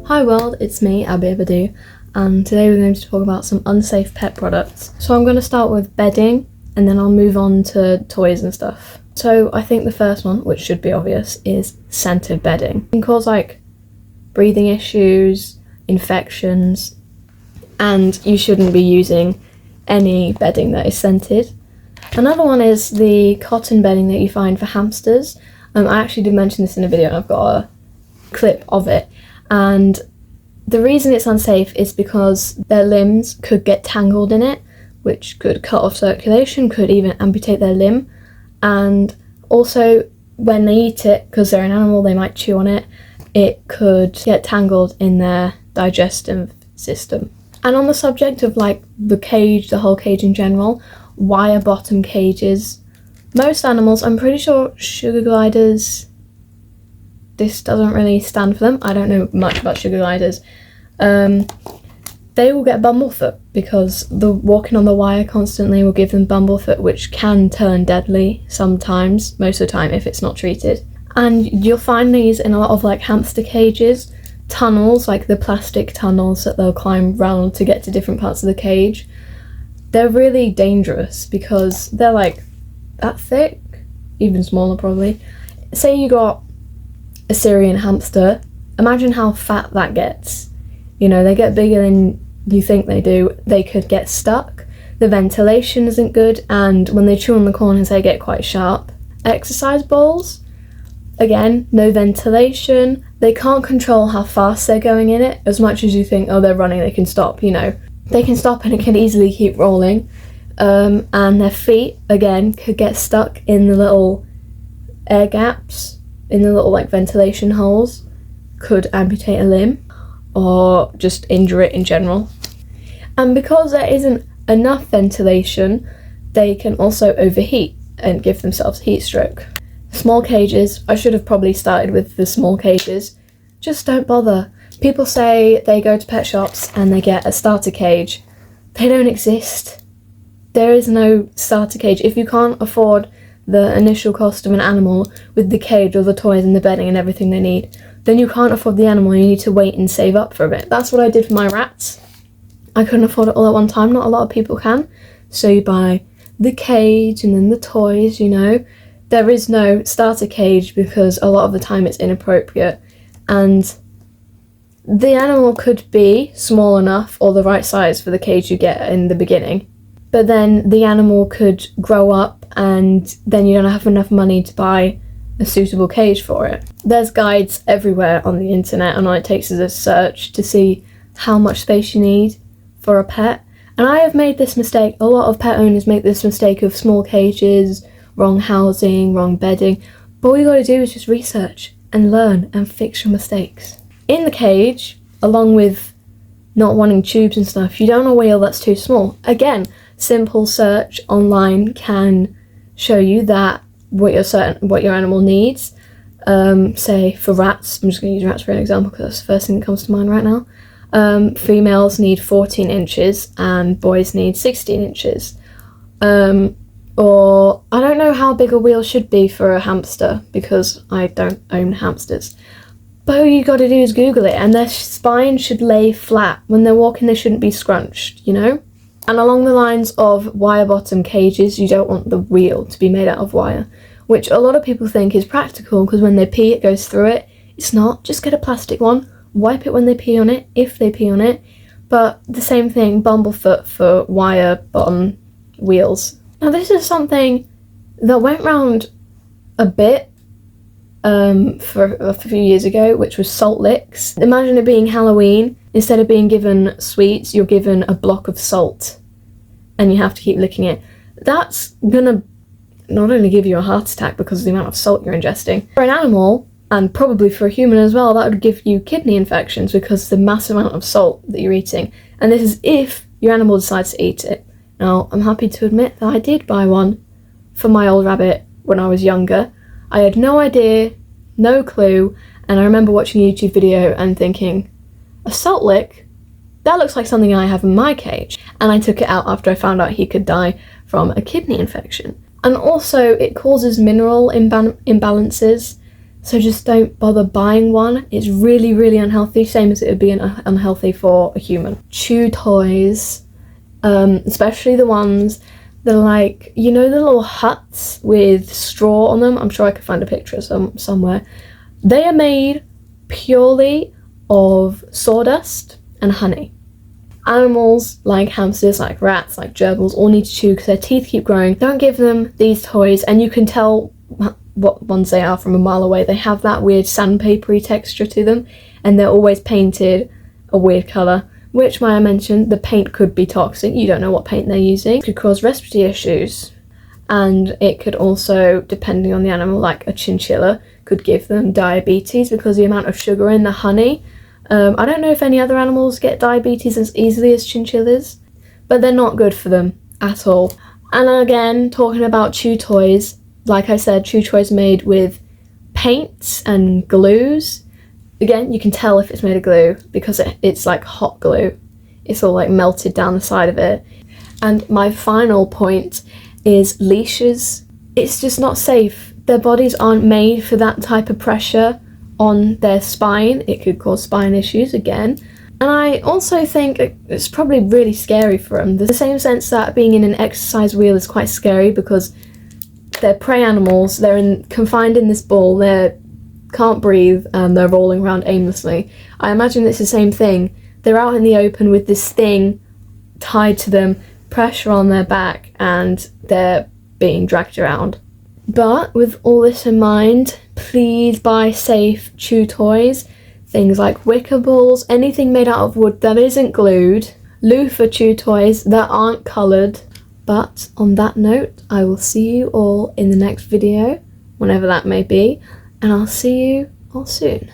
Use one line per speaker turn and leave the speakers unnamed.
Hi world, it's me, Abbayabbadoo, and today we're going to talk about some unsafe pet products. So I'm going to start with bedding, and then I'll move on to toys and stuff. So I think the first one, which should be obvious, is scented bedding. It can cause breathing issues, infections, and you shouldn't be using any bedding that is scented. Another one is the cotton bedding that you find for hamsters. I actually did mention this in a video and I've got a clip of it. And the reason it's unsafe is because their limbs could get tangled in it, which could cut off circulation, could even amputate their limb. And also when they eat it, because they're an animal, they might chew on it, it could get tangled in their digestive system. And on the subject of the cage, the whole cage in general, wire bottom cages, most animals, I'm pretty sure sugar gliders, this doesn't really stand for them. I don't know much about sugar gliders. They will get bumblefoot because the walking on the wire constantly will give them bumblefoot, which can turn deadly sometimes, most of the time if it's not treated. And you'll find these in a lot of hamster cages, tunnels, like the plastic tunnels that they'll climb round to get to different parts of the cage. They're really dangerous because they're that thick, even smaller probably. Say you got a Syrian hamster, imagine how fat that gets. You know, they get bigger than you think they do. They could get stuck, the ventilation isn't good, and when they chew on the corners they get quite sharp. Exercise balls, again, no ventilation, they can't control how fast they're going in it. As much as you think, oh, they're running, they can stop, they can stop and it can easily keep rolling. And their feet, again, could get stuck in the little air gaps, in the little ventilation holes, could amputate a limb or just injure it in general. And because there isn't enough ventilation, they can also overheat and give themselves heat stroke. Small cages, I should have probably started with the small cages. Just don't bother. People say they go to pet shops and they get a starter cage. They don't exist. There is no starter cage. If you can't afford the initial cost of an animal with the cage or the toys and the bedding and everything they need, then you can't afford the animal, you need to wait and save up for a bit. That's what I did for my rats. I couldn't afford it all at one time, not a lot of people can. So you buy the cage and then the toys, There is no starter cage because a lot of the time it's inappropriate, and the animal could be small enough or the right size for the cage you get in the beginning, but then the animal could grow up and then you don't have enough money to buy a suitable cage for it. There's guides everywhere on the internet, and all it takes is a search to see how much space you need for a pet. And I have made this mistake. A lot of pet owners make this mistake of small cages, wrong housing, wrong bedding. But all you gotta do is just research and learn and fix your mistakes. In the cage, along with not wanting tubes and stuff, you don't want a wheel that's too small. Again, simple search online can show you that what your animal needs. Say for rats, I'm just going to use rats for an example because that's the first thing that comes to mind right now. Females need 14 inches and boys need 16 inches. Or I don't know how big a wheel should be for a hamster because I don't own hamsters. But all you got to do is Google it, and their spine should lay flat. When they're walking, they shouldn't be scrunched, And along the lines of wire bottom cages, you don't want the wheel to be made out of wire, which a lot of people think is practical because when they pee it goes through it. It's not. Just get a plastic one, wipe it when they pee on it, if they pee on it. But the same thing, bumblefoot for wire bottom wheels. Now this is something that went round a bit for a few years ago, which was salt licks. Imagine it being Halloween. Instead of being given sweets, you're given a block of salt and you have to keep licking it. That's gonna not only give you a heart attack because of the amount of salt you're ingesting. For an animal, and probably for a human as well, that would give you kidney infections because of the massive amount of salt that you're eating. And this is if your animal decides to eat it. Now, I'm happy to admit that I did buy one for my old rabbit when I was younger. I had no idea, no clue, and I remember watching a YouTube video and thinking, a salt lick? That looks like something I have in my cage. And I took it out after I found out he could die from a kidney infection. And also, it causes mineral imbalances. So just don't bother buying one. It's really, really unhealthy, same as it would be unhealthy for a human. Chew toys, especially the ones that are like, you know, the little huts with straw on them. I'm sure I could find a picture somewhere. They are made purely of sawdust and honey. Animals like hamsters, like rats, like gerbils all need to chew because their teeth keep growing. Don't give them these toys, and you can tell what ones they are from a mile away. They have that weird sandpapery texture to them, and they're always painted a weird colour, which, I mentioned, the paint could be toxic. You don't know what paint they're using. It could cause respiratory issues, and it could also, depending on the animal, like a chinchilla, could give them diabetes because the amount of sugar in the honey. I don't know if any other animals get diabetes as easily as chinchillas, but they're not good for them at all. And again, talking about chew toys, like I said, chew toys made with paints and glues. Again, you can tell if it's made of glue because it's like hot glue. It's all like melted down the side of it. And my final point is leashes. It's just not safe. Their bodies aren't made for that type of pressure on their spine. It could cause spine issues again. And I also think it's probably really scary for them. The same sense that being in an exercise wheel is quite scary because they're prey animals, they're confined in this ball, they can't breathe, and they're rolling around aimlessly. I imagine it's the same thing. They're out in the open with this thing tied to them, pressure on their back, and they're being dragged around. But with all this in mind, please buy safe chew toys. Things like wicker balls, anything made out of wood that isn't glued, loofah chew toys that aren't coloured. But on that note, I will see you all in the next video, whenever that may be, and I'll see you all soon.